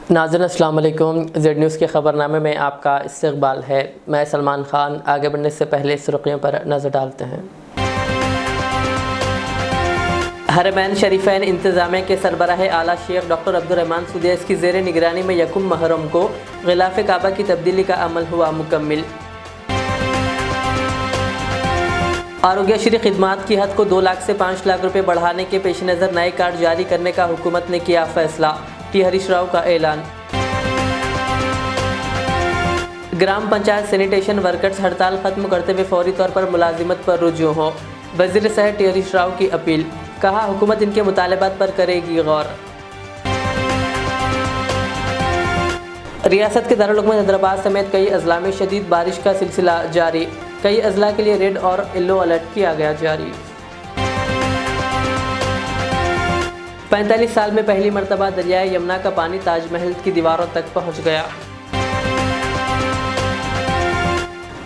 नाज़रीन अस्सलाम वालेकुम। ज़ेड न्यूज़ के ख़बरनामे में आपका इस्तक़बाल है। मैं सलमान ख़ान। आगे बढ़ने से पहले सुर्ख़ियों पर नज़र डालते हैं। हरमैन शरीफ़ैन इंतज़ामिया के सरबराह आला शेख डॉक्टर अब्दुर्रहमान सुदैस की ज़ेर निगरानी में यकुम मुहर्रम को ग़िलाफ़े काबा की तब्दीली का अमल हुआ मुकम्मिल। आरोग्यश्री खिदमात की हद को 2 लाख से 5 लाख रुपये बढ़ाने के पेश नज़र नए कार्ड जारी करने का हुकूमत ने किया फैसला। टी हरीश राव का ऐलान। ग्राम पंचायत सैनिटेशन वर्कर्स हड़ताल खत्म करते हुए फौरी तौर पर मुलाजिमत पर रुजू हों। वज़ीर सेहत टी हरीश राव की अपील। कहा, हुकूमत इनके मुतालबात पर करेगी गौर। रियासत के दारुल हुकूमत हैदराबाद समेत कई अजला में शदीद बारिश का सिलसिला जारी। कई अजला के लिए रेड और येलो अलर्ट किया गया जारी। 45 साल में पहली मरतबा दरियाए यमुना का पानी ताजमहल की दीवारों तक पहुंच गया।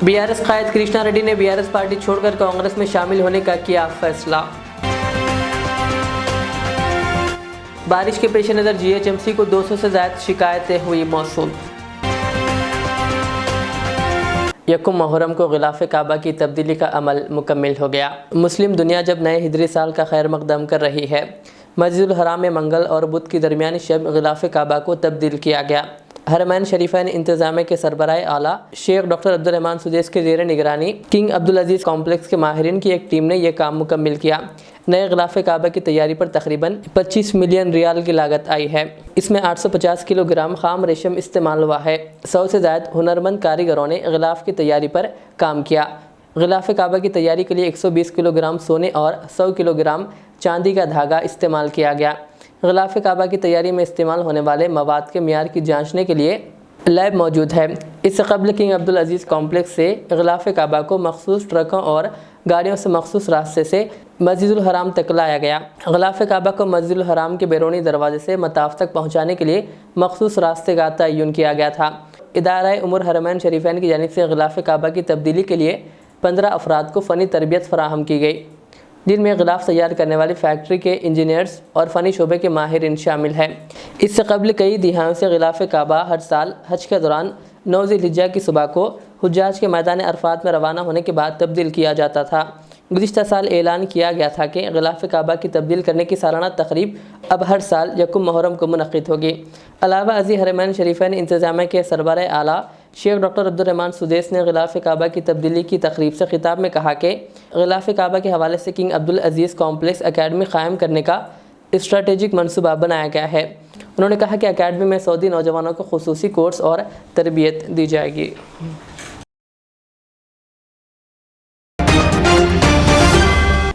बीआरएस कायद कृष्णा रेड्डी ने बीआरएस पार्टी छोड़कर कांग्रेस में शामिल होने का किया फैसला। बारिश के पेश नज़र जीएचएमसी को 200 से ज़्यादा शिकायतें हुई मौसूल। यकुम मुहर्रम को ग़िलाफ़े काबा की तब्दीली का अमल मुकम्मिल हो गया। मुस्लिम दुनिया जब नए हिजरी साल का खैर मकदम कर रही है, मस्जिदुल हराम में मंगल और बुध की दरमियानी शब ग़िलाफ़े काबा को तब्दील किया गया। हरमैन शरीफ़ैन इंतज़ामिया के सरबराह आला शेख डॉक्टर अब्दुर्रहमान सुदैस के ज़ेर निगरानी किंग अब्दुल अज़ीज़ कॉम्प्लेक्स के माहिरीन की एक टीम ने यह काम मुकम्मिल किया। नए ग़िलाफ़े काबा की तैयारी पर तकरीबन 25 मिलियन रियाल की लागत आई है। इसमें 850 किलोग्राम खाम रेशम इस्तेमाल हुआ है। 100 से ज़्यादा हुनरमंद कारीगरों ने ग़िलाफ़ की तैयारी पर काम किया। ग़िलाफ़े काबा की तैयारी के लिए 120 किलोग्राम सोने और 100 किलोग्राम चांदी का धागा इस्तेमाल किया गया। ग़िलाफ़े काबा की तैयारी में इस्तेमाल होने वाले मवाद के मियार की जांचने के लिए लैब मौजूद है। इससे कबल किंग अब्दुल अज़ीज़ कॉम्प्लेक्स से ग़िलाफ़े काबा को मखसूस ट्रकों और गाड़ियों से मखसूस रास्ते से मस्जिदुल हराम तक लाया गया। ग़िलाफ़े काबा को मस्जिदुल हराम के बैरूनी दरवाजे से मताफ़ तक पहुँचाने के लिए मखसूस रास्ते का तयन किया गया था। इदारा उमूर हरमैन शरीफ़ैन की जानिब से ग़िलाफ़े काबा की तब्दीली के लिए 15 अफराद को फ़नी तरबियत फ़राहम की गई, जिनमें ग़िलाफ़ तैयार करने वाली फैक्ट्री के इंजीनियर्स और फ़नी शोबे के माहिरीन शामिल हैं। इससे कबल कई दिहाइयों से ग़िलाफ़े काबा हर साल हज के दौरान 9 ज़िलहिज्जा की सुबह को हुज्जाज के मैदान अरफ़ात में रवाना होने के बाद तब्दील किया जाता था। गुज़िश्ता साल ऐलान किया गया था कि ग़िलाफ़े काबा की तब्दील करने की सालाना तक़रीब अब हर साल यकुम मुहर्रम को मुनक़्क़िद होगी। अलावा अज़ी हरमैन शरीफ़ैन इंतज़ामिया के सरबराह आला शेख डॉक्टर अब्दुर्रहमान सुदैस ने ग़िलाफ़े काबा की तब्दीली की तक़रीब से ख़िताब में कहा कि ग़िलाफ़े काबा के हवाले से किंग अब्दुल अज़ीज़ कॉम्प्लेक्स अकेडमी क़ायम करने का स्ट्रैटेजिक मनसूबा बनाया गया है। उन्होंने कहा कि अकेडमी में सऊदी नौजवानों को ख़ुसूसी कोर्स और तरबियत दी जाएगी।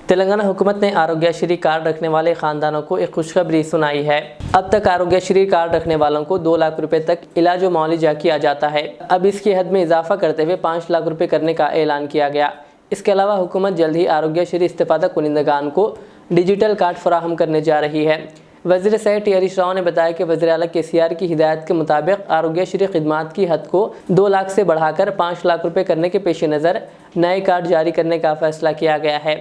तेलंगाना हुकूमत ने आरोग्यश्री कार्ड रखने वाले ख़ानदानों को एक खुशखबरी सुनाई है। अब तक आरोग्यश्री कार्ड रखने वालों को 2 लाख रुपए तक इलाज व मुआवजा किया जाता है। अब इसकी हद में इजाफा करते हुए 5 लाख रुपए करने का ऐलान किया गया। इसके अलावा हुकूमत जल्द ही आरोग्यश्री इस्तेफादा कुनिंदगान को डिजिटल कार्ड फराहम करने जा रही है। वज़ीर सेहत टी हरीश राव ने बताया कि वज़ीर आला KCR की हिदायत के मुताबिक आरोग्यश्री खिदमात की हद को 2 लाख से बढ़ाकर 5 लाख रुपये करने के पेश नज़र नए कार्ड जारी करने का फैसला किया गया है।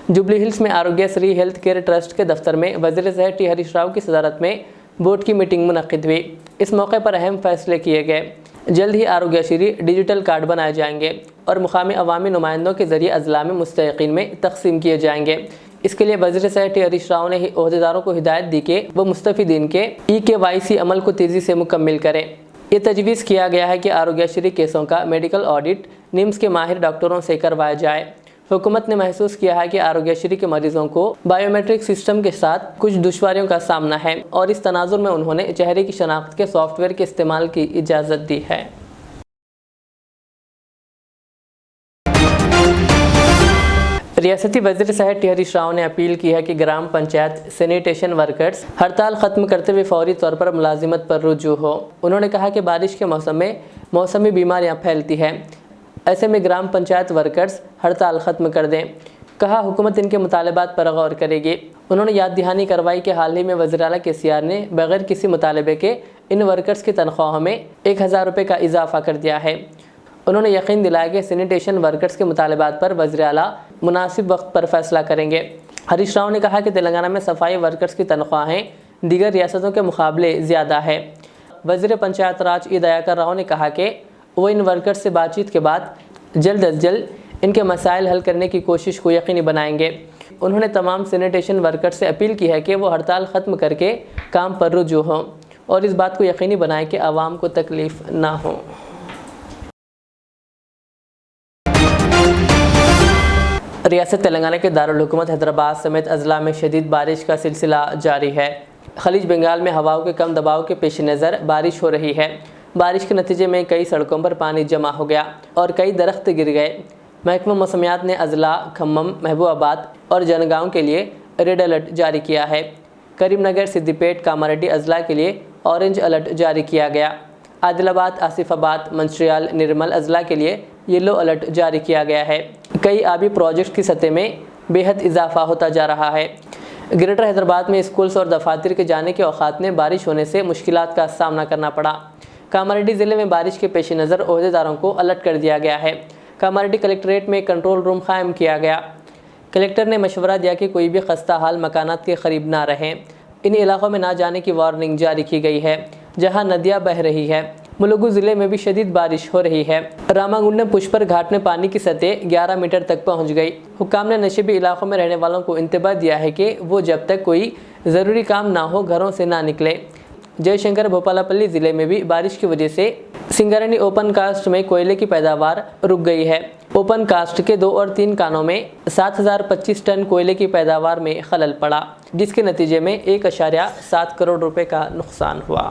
जुबली हिल्स में आरोग्यश्री हेल्थ केयर ट्रस्ट के दफ्तर में वज़ीर सेहत टी हरीश राव की सदारत में बोर्ड की मीटिंग मुनक़्क़िद हुई। इस मौके पर अहम फैसले किए गए। जल्द ही आरोग्यश्री डिजिटल कार्ड बनाए जाएंगे और मुकामी अवामी नुमाइंदों के ज़रिए अजला में मुस्तहिक़ीन में तकसीम किए जाएंगे। इसके लिए वज़ीर सेहत टी हरीश राव ने ओहदेदारों को हिदायत दी कि वह मुस्तफ़ीदीन के EKYC अमल को तेज़ी से मुकम्मिल करें। ये तजवीज़ किया गया है कि आरोग्यश्री केसों का मेडिकल ऑडिट निम्स के माहिर डॉक्टरों से करवाया जाए। हुकूमत ने महसूस किया है कि आरोग्यश्री के मरीजों को बायोमेट्रिक सिस्टम के साथ कुछ दुश्वारियों का सामना है और इस तनाजुर में उन्होंने चेहरे की शनाख्त के सॉफ्टवेयर के इस्तेमाल की इजाज़त दी है। रियासती वज़ीर सेहत टी हरीश राव ने अपील की है कि ग्राम पंचायत सैनिटेशन वर्कर्स हड़ताल ख़त्म करते हुए फौरी तौर पर मुलाजिमत पर रुजू हो। उन्होंने कहा कि बारिश के मौसम में मौसमी बीमारियाँ फैलती हैं, ऐसे में ग्राम पंचायत वर्कर्स हड़ताल ख़त्म कर दें। कहा, हुकूमत इनके मुतालबात पर गौर करेगी। उन्होंने याद दहानी करवाई कि हाल ही में वज़ीर आला KCR ने बग़ैर किसी मुतालबे के इन वर्कर्स की तनख्वाहों में 1000 रुपये का इजाफ़ा कर दिया है। उन्होंने यकीन दिलाया कि सैनिटेशन वर्कर्स के मुतालबात पर वज़ीर आला मुनासिब वक्त पर फ़ैसला करेंगे। हरीश राव ने कहा कि तेलंगाना में सफाई वर्कर्स की तनख्वाहें दीगर रियासतों के मुकाबले ज़्यादा है। वज़ीर पंचायत राज ई दयाकर राव ने कहा कि वो इन वर्कर्स से बातचीत के बाद जल्द अज जल्द इनके मसाइल हल करने की कोशिश को यकीनी बनाएंगे। उन्होंने तमाम सैनिटेशन वर्कर्स से अपील की है कि वो हड़ताल ख़त्म करके काम पर रुजू हों और इस बात को यकीनी बनाएं कि आवाम को तकलीफ़ ना हो। रियासत तेलंगाना के दारुल हुकूमत हैदराबाद समेत अजला में शदीद बारिश का सिलसिला जारी है। खलीज बंगाल में हवाओं के कम दबाव के पेश नज़र बारिश हो रही है। बारिश के नतीजे में कई सड़कों पर पानी जमा हो गया और कई दरख्त गिर गए। महकमा मौसमियात ने अजला, खम्मम, महबूबाबाद और जनगांव के लिए रेड अलर्ट जारी किया है। करीमनगर, सिद्दीपेट, कामारेड्डी अजला के लिए ऑरेंज अलर्ट जारी किया गया। आदिलाबाद, आसिफाबाद, मंचिर्याल, निर्मल अजला के लिए येलो अलर्ट जारी किया गया है। कई आबी प्रोजेक्ट की सतह में बेहद इजाफा होता जा रहा है। ग्रेटर हैदराबाद में स्कूल्स और दफातर के जाने के औकात में बारिश होने से मुश्किलात का सामना करना पड़ा। कामारेड्डी ज़िले में बारिश के पेश नज़र ओहदेदारों को अलर्ट कर दिया गया है। कामारेड्डी कलेक्ट्रेट में कंट्रोल रूम कायम किया गया। कलेक्टर ने मशवरा दिया कि कोई भी खस्ता हाल मकानात के करीब ना रहें। इन इलाकों में ना जाने की वार्निंग जारी की गई है जहां नदियां बह रही है। मुलुगु ज़िले में भी शदीद बारिश हो रही है। रामागुंडम पुष्पर घाट में पानी की सतह 11 मीटर तक पहुंच गई। हुक्काम ने नशीबी इलाकों में रहने वालों को इंतबाह दिया है कि वो जब तक कोई ज़रूरी काम ना हो घरों से ना निकले। जयशंकर भोपालापल्ली ज़िले में भी बारिश की वजह से सिंगरनी ओपन कास्ट में कोयले की पैदावार रुक गई है। ओपन कास्ट के 2 और 3 कानों में 7025 टन कोयले की पैदावार में खलल पड़ा, जिसके नतीजे में 1.7 करोड़ रुपए का नुकसान हुआ।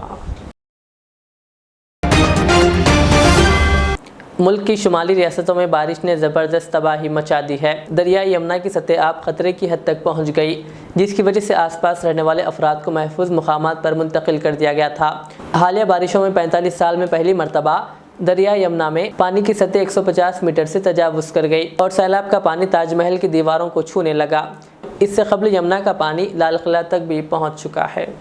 मुल्क की शुमाली रियासतों में बारिश ने ज़बरदस्त तबाही मचा दी है। दरियाई यमुना की सतह आब खतरे की हद तक पहुंच गई, जिसकी वजह से आसपास रहने वाले अफराद को महफूज मुकामात पर मुंतकिल कर दिया गया था। हालिया बारिशों में 45 साल में पहली मरतबा दरिया यमुना में पानी की सतह 150 मीटर से तजावुज़ कर गई और सैलाब का पानी ताजमहल की दीवारों को छूने लगा। इससे कबल यमुना का पानी लाल किला तक भी पहुँच चुका है।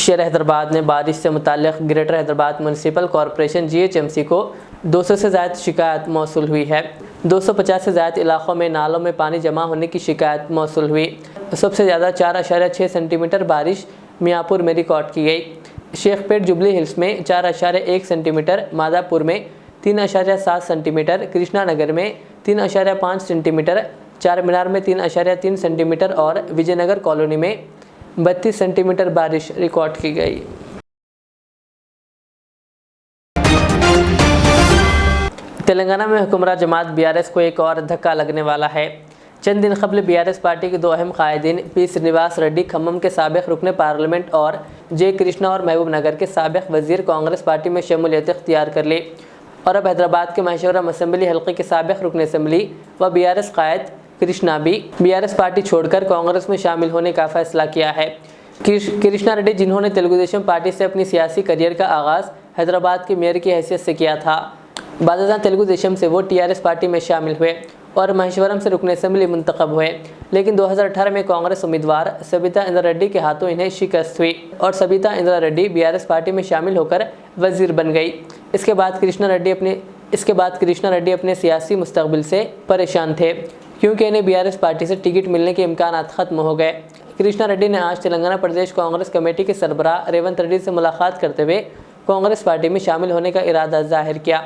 शहर हैदराबाद में बारिश से मुताल्लिक़ greater Hyderabad municipal corporation GHMC को 200 से ज़्यादा शिकायत मौसूल हुई है। 250 से ज़्यादा इलाक़ों में नालों में पानी जमा होने की शिकायत मौसूल हुई। सबसे ज़्यादा 4.6 सेंटीमीटर बारिश मियाँपुर में रिकॉर्ड की गई। शेखपेट जुबली हिल्स में 4.1 सेंटीमीटर, मादापुर में 3.7 सेंटीमीटर, कृष्णा नगर में 3.5 सेंटीमीटर, चार मीनार में 3.3 सेंटीमीटर और विजयनगर कॉलोनी में 32 सेंटीमीटर बारिश रिकॉर्ड की गई। तेलंगाना में हुक्मरान जमात BRS को एक और धक्का लगने वाला है। चंद दिन कबल BRS पार्टी के 2 अहम कायदीन P श्रीनिवास रेड्डी, खम्मम के साबिक रुकन पार्लियामेंट, और J कृष्णा और महबूब नगर के साबिक वजीर कांग्रेस पार्टी में शमूलियत इख्तियार कर ली और अब हैदराबाद के महेश्वरम असम्बली हल्के के साबिक रुकन असम्बली व BRS कायद कृष्णा भी BRS पार्टी छोड़कर कांग्रेस में शामिल होने का फैसला किया है। कृष्णा रेड्डी, जिन्होंने तेलुगु देशम पार्टी से अपनी सियासी करियर का आगाज़ हैदराबाद के मेयर की हैसियत से किया था, बादशाह तेलुगु देशम से वो TRS पार्टी में शामिल हुए और महेश्वरम से रुकन असम्बली मुंतखब हुए। लेकिन 2018 में कांग्रेस उम्मीदवार सबिता इंद्रा रेड्डी के हाथों इन्हें शिकस्त हुई और सबिता इंद्रा रेड्डी BRS पार्टी में शामिल होकर वजीर बन गई। इसके बाद कृष्णा रेड्डी अपने सियासी मुस्तकबिल से परेशान थे क्योंकि इन्हें BRS पार्टी से टिकट मिलने के इम्कान ख़त्म हो गए। कृष्णा रेड्डी ने आज तेलंगाना प्रदेश कांग्रेस कमेटी के सरबराह रेवंत रेड्डी से मुलाकात करते हुए कांग्रेस पार्टी में शामिल होने का इरादा जाहिर किया।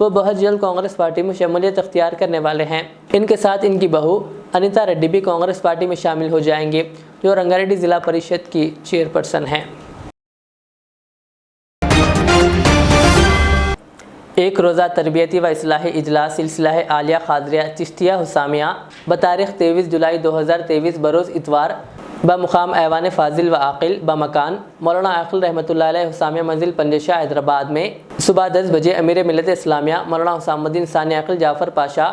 वो बहुत जल्द कांग्रेस पार्टी में शमूलियत अख्तियार करने वाले हैं। इनके साथ इनकी बहू अनिता रेड्डी भी कांग्रेस पार्टी में शामिल हो जाएंगे, जो रंगारेड्डी ज़िला परिषद की चेयरपर्सन हैं। एक रोज़ा तरबियती व इस्लाही इजलास सिलसिला आलिया खादरिया चिश्तिया हुसामिया बतारीख़ 23 जुलाई 2023 बरोज़ इतवार बमुकाम ऐवान फ़ाजिल व आकिल बमकान मौलाना आकिल रहमतुल्लाह अलैह हुसामिया मंजिल पंजशाह हैदराबाद में सुबह 10 बजे अमीर मिल्लत इस्लामिया मौलाना हुसामुद्दीन सानी आकिल जाफ़र पाशा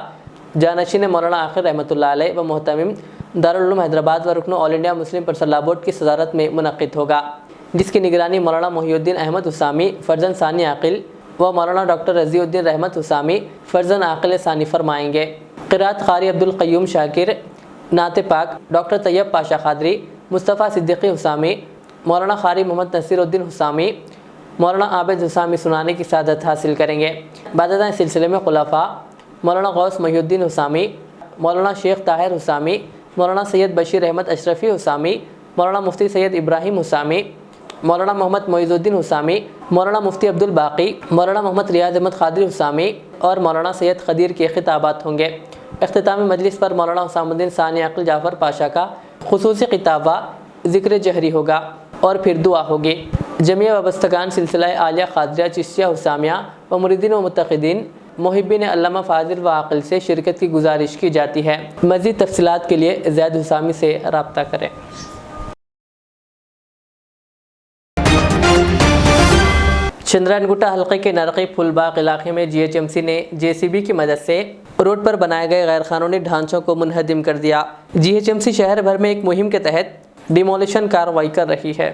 जानशीन मौलाना आकिल रहमतुल्लाह अलैह व मोहतमिम दारुल उलूम हैदराबाद व रुकन all India Muslim personal law board की सदारत में मुनक़्क़िद होगा, जिसकी निगरानी मौलाना मोहिउद्दीन अहमद हुसामी फ़र्जन सानी आकिल व मौलाना डॉक्टर रज़ीउद्दीन रहमत हुसामी फ़र्जन आकिल सानी फरमाएंगे। क़िरात क़ारी अब्दुल क़य्यूम शाकिर, नाते पाक डॉक्टर तैयब पाशा खादरी, मुस्तफ़ा सिद्दीक़ी हुसामी, मौलाना क़ारी मोहम्मद नसीरुद्दीन हुसामी, मौलाना आबिद हुसामी सुनाने की सादत हासिल करेंगे। बाद सिलसिले में खुलफ़ा मौलाना गौस मोहिउद्दीन हुसामी, मौलाना शेख ताहिर हुसामी, मौलाना सैयद बशीर अहमद अशरफ़ी हुसामी, मौलाना मुफ्ती सैयद इब्राहिम हुसामी, मौलाना मोहम्मद मोइजुद्दीन हुसामी, मौलाना मुफ्ती अब्दुल बाकी, मौलाना मोहम्मद रियाज अहमद क़ादरी हुसामी और मौलाना सैयद खदीर के खिताबात होंगे। इख्तितामी मजलिस पर मौलाना हुसामुद्दीन सानी अक़ल जाफ़र पाशा का खुसूसी खिताबा ज़िक्र जहरी होगा और फिर दुआ होगी। जमिया वबस्तगान सिलसिला आलिया क़ादरिया चिश्तिया हुसामिया व मुरीदीन व मुत्तक़ीदीन मुहिब्बीन अल्लामा फ़ाज़िल व आक़िल से शिरकत की गुजारिश की जाती है। मज़ीद तफ़सीलात के लिए ज़ैद हुसामी से रब्ता करें। चंद्रायनगुट्टा हल्के के नरक़ी फुलबाग इलाके में GHMC ने JCB की मदद से रोड पर बनाए गए गैर कानूनी ढांचों को मुनहदिम कर दिया। GHMC शहर भर में एक मुहिम के तहत डिमोलिशन कार्रवाई कर रही है।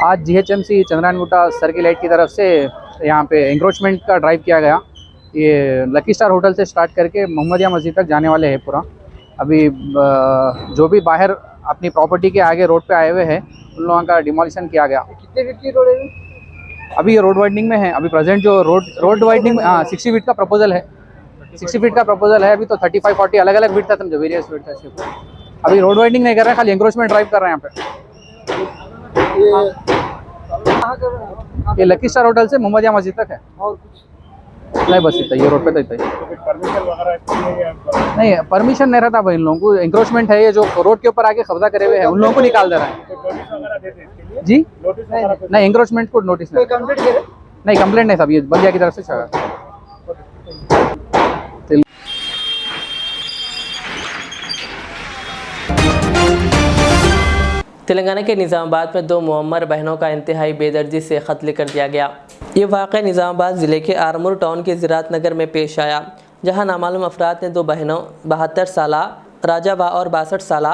आज GHMC चंद्रायनगुट्टा सर्किल 8 की तरफ से यहाँ पे एंक्रोचमेंट का ड्राइव किया गया। ये लकी स्टार होटल से स्टार्ट करके मोहम्मदिया मस्जिद तक जाने वाले हैं पूरा। अभी जो भी बाहर अपनी प्रॉपर्टी के आगे रोड पे आए हुए हैं उन लोगों का डिमोलिशन किया गया। कितने फीट की रोड है? अभी ये रोड वाइडनिंग में है। अभी प्रेजेंट जो रोड वाइडनिंग 60 फीट का प्रपोजल है। 60 फीट का प्रपोजल है। अभी तो 35-40 अलग अलग फीट था, समझो वेरियस फीट था सिर्फ। अभी रोड वाइडनिंग नहीं कर रहे हैं, खाली एंक्रोचमेंट ड्राइव कर रहे हैं यहाँ पे। ये लकी स्टार होटल से मोहम्मदिया मस्जिद तक है और कुछ नहीं, बस इतना ये रोड पे तो इतना ही। परमिशन वगैरह नहीं, परमिशन नहीं रहता भाई इन लोगों को। एंक्रोचमेंट है, ये जो रोड के ऊपर आके कब्जा करे हुए हैं उन लोगों को निकाल दे रहा है जी। नहीं, एंक्रोचमेंट को नोटिस नहीं, कंप्लेंट नहीं साहब, ये बल्दिया की तरफ से चला। तेलंगाना के निज़ामाबाद में 2 मुअम्मर बहनों का इंतहाई बेदर्दी से कत्ल कर दिया गया। ये वाक़या निज़ामाबाद ज़िले के आरमूर टाउन के ज़िरात नगर में पेश आया, जहां नामालूम अफराद ने 2 बहनों 72 साला राजा बा और 62 साला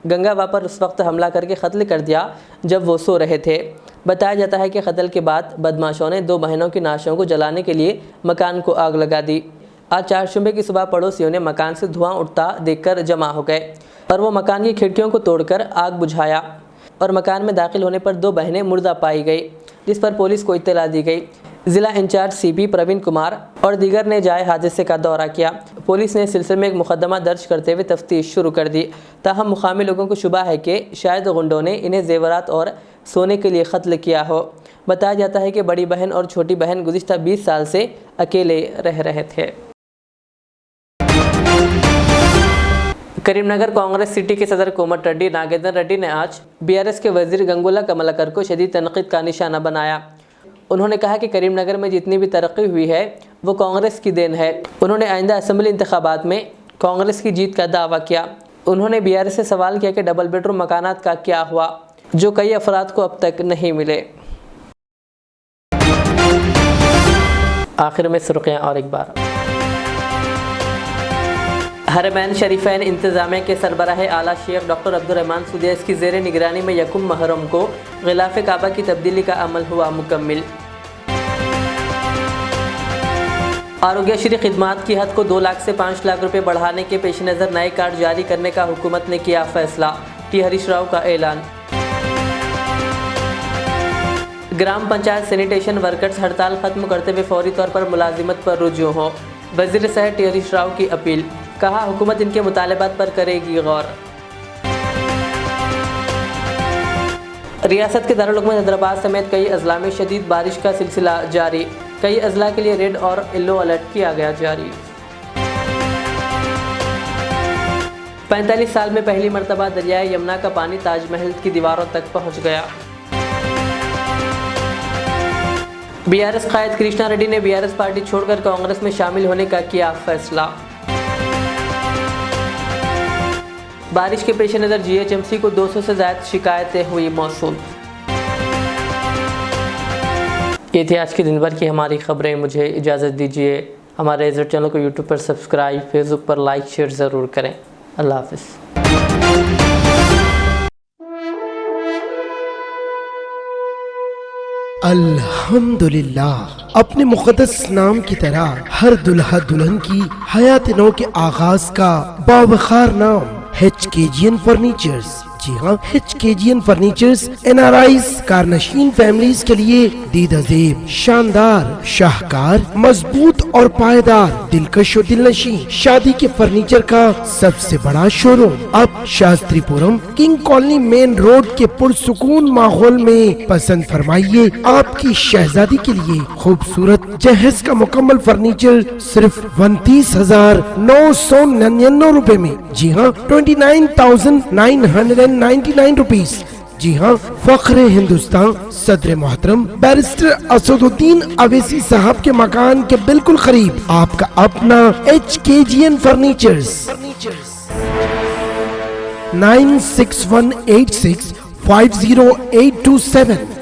गंगा बा पर उस वक्त हमला करके कत्ल कर दिया जब वो सो रहे थे। बताया जाता है कि कत्ल के बाद बदमाशों ने 2 बहनों की नाशों को जलाने के लिए मकान को आग लगा दी। आज चारशंबे की सुबह पड़ोसियों ने मकान से धुआं उठता देखकर जमा हो गए और वो मकान की खिड़कियों को तोड़कर आग बुझाया और मकान में दाखिल होने पर 2 बहनें मुर्दा पाई गई, जिस पर पुलिस को इत्तला दी गई। ज़िला इंचार्ज CP प्रवीण कुमार और दीगर ने जाए हादसे का दौरा किया। पुलिस ने इस सिलसिले में एक मुकदमा दर्ज करते हुए तफ्तीश शुरू कर दी। ताहम मुकामी लोगों को शुबा है कि शायद गुंडों ने इन्हें जेवरात और सोने के लिए कत्ल किया हो। बताया जाता है कि बड़ी बहन और छोटी बहन गुज़िश्ता 20 साल से अकेले रह रहे थे। करीमनगर कांग्रेस सिटी के सदर कोमट रेड्डी नागेंद्र रेड्डी ने आज BRS के वजीर गंगुला कमलाकर को शदीद तनकीद का निशाना बनाया। उन्होंने कहा कि करीमनगर में जितनी भी तरक्की हुई है वो कांग्रेस की देन है। उन्होंने आइंदा असम्बली इंतखाबात में कांग्रेस की जीत का दावा किया। उन्होंने BRS से सवाल किया कि डबल बेडरूम मकानात का क्या हुआ, जो कई अफराद को अब तक नहीं मिले। आखिर में सुर्खियाँ और एक बार। हरमैन शरीफैन इंतज़ामिया के सरबराह आला शेख डॉक्टर अब्दुर्रहमान सुदैस की ज़ेर निगरानी में यकुम मुहर्रम को ग़िलाफ़े काबा की तब्दीली का अमल हुआ मुकम्मिल। आरोग्यश्री खिदमात की हद को 2 लाख से 5 लाख रुपए बढ़ाने के पेश नज़र नए कार्ड जारी करने का हुकूमत ने किया फैसला। टी हरीश राव का ऐलान। ग्राम पंचायत सैनिटेशन वर्कर्स हड़ताल खत्म करते हुए फौरी तौर पर मुलाजिमत पर रुजू हो। वज़ीर सेहत टी हरीश राव की अपील, कहा हुकूमत इनके मुतालबात पर करेगी गौर। रियासत के दारुल हुकूमत हैदराबाद समेत कई अजला में शदीद बारिश का सिलसिला जारी। कई अजला के लिए रेड और येलो अलर्ट किया गया जारी। 45 साल में पहली मरतबा दरियाए यमुना का पानी ताजमहल की दीवारों तक पहुंच गया। BRS कायद कृष्णा रेड्डी ने BRS पार्टी छोड़कर कांग्रेस में शामिल होने का किया फैसला। बारिश के पेश नज़र GHMC को 200 से ज़्यादा शिकायतें हुई मौसूल। ये थी आज के दिन भर की हमारी खबरें। मुझे इजाज़त दीजिए। हमारे इज़्ज़त चैनल को YouTube पर सब्सक्राइब, फेसबुक पर लाइक शेयर ज़रूर करें। अल्लाह हाफ़िज़। अल्हम्दुलिल्लाह। अपने मुक़द्दस नाम की तरह हर दुल्हा दुल्हन की हयात नौ के आगाज का बावखार नाम HKGN फर्नीचर्स। जी हाँ, HKGN फर्नीचर्स NRIs कारनशीन फैमिलीज के लिए दीदाजेब, शानदार, शाहकार, मजबूत और पायदार, दिलकश और दिलनशी शादी के फर्नीचर का सबसे बड़ा शोरूम अब Shastripuram king colony main road के पुरसुकून माहौल में। पसंद फरमाइए आपकी शहजादी के लिए खूबसूरत जहेज का मुकम्मल फर्नीचर सिर्फ 29,999 रुपए में। जी हाँ, 29,999 रुपीज। जी हाँ, फख्र हिंदुस्तान सदर मोहतरम बैरिस्टर असदुद्दीन अवैसी साहब के मकान के बिल्कुल करीब आपका अपना HKGN फर्नीचर्स। 9618650827